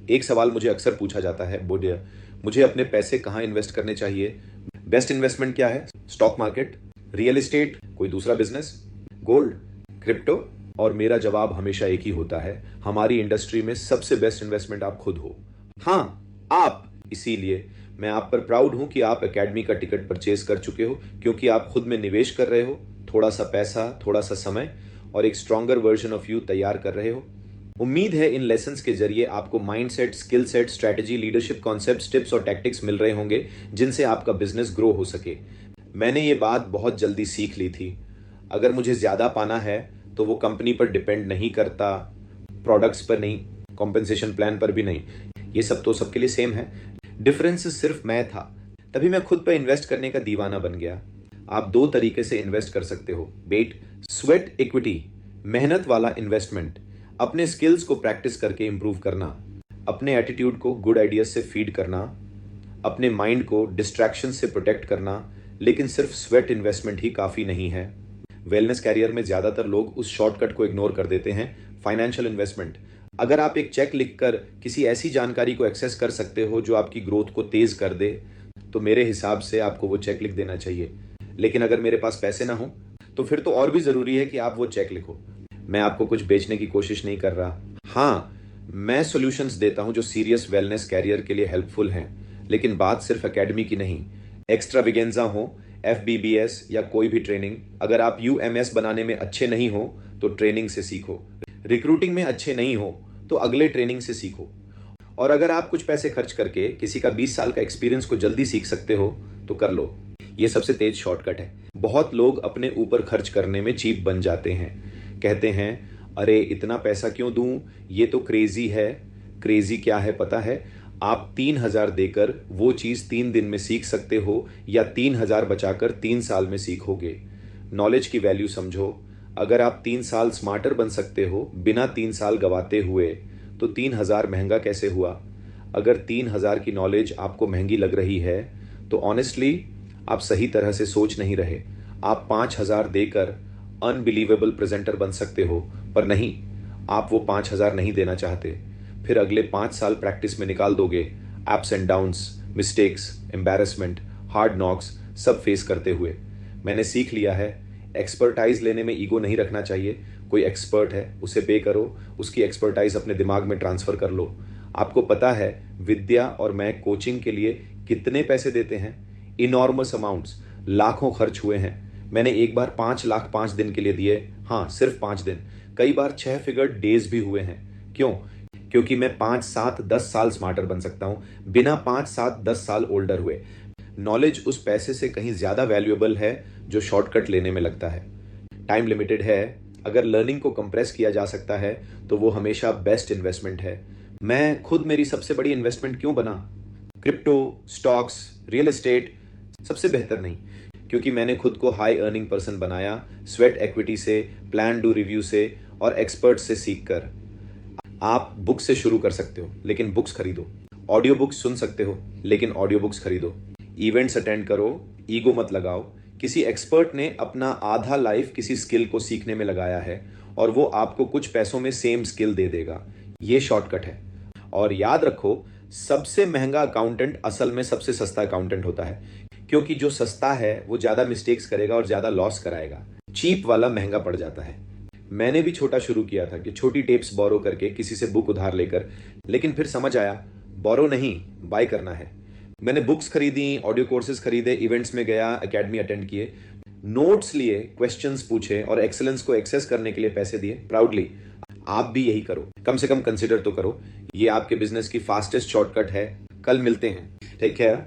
एक सवाल मुझे अक्सर पूछा जाता है, बोलिए मुझे अपने पैसे कहाँ इन्वेस्ट करने चाहिए? बेस्ट इन्वेस्टमेंट क्या है? स्टॉक मार्केट, रियल एस्टेट, कोई दूसरा बिजनेस, गोल्ड, क्रिप्टो? और मेरा जवाब हमेशा एक ही होता है, हमारी इंडस्ट्री में सबसे बेस्ट इन्वेस्टमेंट आप खुद हो। हाँ, आप। इसीलिए मैं आप पर प्राउड हूं कि आप एकेडमी का टिकट परचेज कर चुके हो, क्योंकि आप खुद में निवेश कर रहे हो, थोड़ा सा पैसा, थोड़ा सा समय और एक स्ट्रॉन्गर वर्जन ऑफ यू तैयार कर रहे हो। उम्मीद है इन लेसन्स के जरिए आपको mindset, skill set, strategy, leadership concepts, tips और टैक्टिक्स मिल रहे होंगे जिनसे आपका बिजनेस ग्रो हो सके। मैंने ये बात बहुत जल्दी सीख ली थी। अगर मुझे ज़्यादा पाना है तो वो कंपनी पर डिपेंड नहीं करता, प्रोडक्ट्स पर नहीं, कॉम्पेंसेशन प्लान पर भी नहीं। ये सब तो सबके लिए सेम है। डिफरेंस सिर्फ मैं था। तभी मैं खुद पर इन्वेस्ट करने का दीवाना बन गया। आप दो तरीके से इन्वेस्ट कर सकते हो। बेट, स्वेट इक्विटी, मेहनत वाला इन्वेस्टमेंट, अपने स्किल्स को प्रैक्टिस करके इंप्रूव करना, अपने एटीट्यूड को गुड आइडियाज से फीड करना, अपने माइंड को डिस्ट्रैक्शन से प्रोटेक्ट करना। लेकिन सिर्फ स्वेट इन्वेस्टमेंट ही काफ़ी नहीं है। वेलनेस कैरियर में ज़्यादातर लोग उस शॉर्टकट को इग्नोर कर देते हैं, फाइनेंशियल इन्वेस्टमेंट। अगर आप एक चेक लिखकर किसी ऐसी जानकारी को एक्सेस कर सकते हो जो आपकी ग्रोथ को तेज कर दे, तो मेरे हिसाब से आपको वो चेक लिख देना चाहिए। लेकिन अगर मेरे पास पैसे ना हो तो फिर तो और भी ज़रूरी है कि आप वो चेक लिखो। मैं आपको कुछ बेचने की कोशिश नहीं कर रहा। हाँ, मैं सॉल्यूशंस देता हूं जो सीरियस वेलनेस कैरियर के लिए हेल्पफुल हैं। लेकिन बात सिर्फ एकेडमी की नहीं, एक्स्ट्रावेगेंजा हो, FBBS या कोई भी ट्रेनिंग। अगर आप UMS बनाने में अच्छे नहीं हो तो ट्रेनिंग से सीखो। रिक्रूटिंग में अच्छे नहीं हो तो अगले ट्रेनिंग से सीखो। और अगर आप कुछ पैसे खर्च करके किसी का 20 साल का एक्सपीरियंस को जल्दी सीख सकते हो तो कर लो। ये सबसे तेज शॉर्टकट है। बहुत लोग अपने ऊपर खर्च करने में चीप बन जाते हैं। कहते हैं, अरे इतना पैसा क्यों दूं, ये तो क्रेजी है। क्रेजी क्या है पता है? आप 3,000 देकर वो चीज़ 3 दिन में सीख सकते हो या 3,000 बचाकर 3 साल में सीखोगे। नॉलेज की वैल्यू समझो। अगर आप 3 साल स्मार्टर बन सकते हो बिना 3 साल गवाते हुए, तो 3,000 महंगा कैसे हुआ? अगर 3,000 की नॉलेज आपको महंगी लग रही है तो ऑनेस्टली आप सही तरह से सोच नहीं रहे। आप 5,000 देकर अनबिलीवेबल प्रेजेंटर बन सकते हो, पर नहीं, आप वो 5,000 नहीं देना चाहते। फिर अगले 5 साल प्रैक्टिस में निकाल दोगे, ups and downs, mistakes, embarrassment, hard knocks सब फेस करते हुए। मैंने सीख लिया है, एक्सपर्टाइज लेने में ईगो नहीं रखना चाहिए। कोई एक्सपर्ट है, उसे पे करो, उसकी एक्सपर्टाइज अपने दिमाग में ट्रांसफर कर लो। आपको पता है विद्या और मैं कोचिंग के लिए कितने पैसे देते हैं? इनॉर्मस अमाउंट्स, लाखों खर्च हुए हैं। मैंने एक बार 5 लाख 5 दिन के लिए दिए। हाँ, सिर्फ 5 दिन। कई बार 6 फिगर डेज भी हुए हैं। क्यों? क्योंकि मैं 5, 7, 10 साल स्मार्टर बन सकता हूं बिना 5, 7, 10 साल ओल्डर हुए। नॉलेज उस पैसे से कहीं ज्यादा वैल्यूएबल है जो शॉर्टकट लेने में लगता है। टाइम लिमिटेड है। अगर लर्निंग को कंप्रेस किया जा सकता है तो वो हमेशा बेस्ट इन्वेस्टमेंट है। मैं खुद मेरी सबसे बड़ी इन्वेस्टमेंट क्यों बना? क्रिप्टो, स्टॉक्स, रियल एस्टेट सबसे बेहतर नहीं, क्योंकि मैंने खुद को हाई अर्निंग पर्सन बनाया, स्वेट इक्विटी से, प्लान डू रिव्यू से और एक्सपर्ट से सीखकर। आप बुक से शुरू कर सकते हो, लेकिन बुक्स खरीदो। ऑडियो बुक्स सुन सकते हो, लेकिन ऑडियो बुक्स खरीदो। इवेंट्स अटेंड करो, ईगो मत लगाओ। किसी एक्सपर्ट ने अपना आधा लाइफ किसी स्किल को सीखने में लगाया है और वो आपको कुछ पैसों में सेम स्किल दे देगा। ये शॉर्टकट है। और याद रखो, सबसे महंगा अकाउंटेंट असल में सबसे सस्ता अकाउंटेंट होता है, क्योंकि जो सस्ता है वो ज्यादा मिस्टेक्स करेगा और ज्यादा लॉस कराएगा। चीप वाला महंगा पड़ जाता है। मैंने भी छोटा शुरू किया था कि छोटी टेप्स बोरो करके किसी से बुक उधार लेकर, लेकिन फिर समझ आया बोरो नहीं, बाय करना है। मैंने बुक्स खरीदी, ऑडियो कोर्सेज खरीदे, इवेंट्स में गया, एकेडमी अटेंड किए, नोट्स लिए, क्वेश्चंस पूछे और एक्सेलेंस को एक्सेस करने के लिए पैसे दिए प्राउडली। आप भी यही करो, कम से कम कंसिडर तो करो। ये आपके बिजनेस की फास्टेस्ट शॉर्टकट है। कल मिलते हैं। Take care.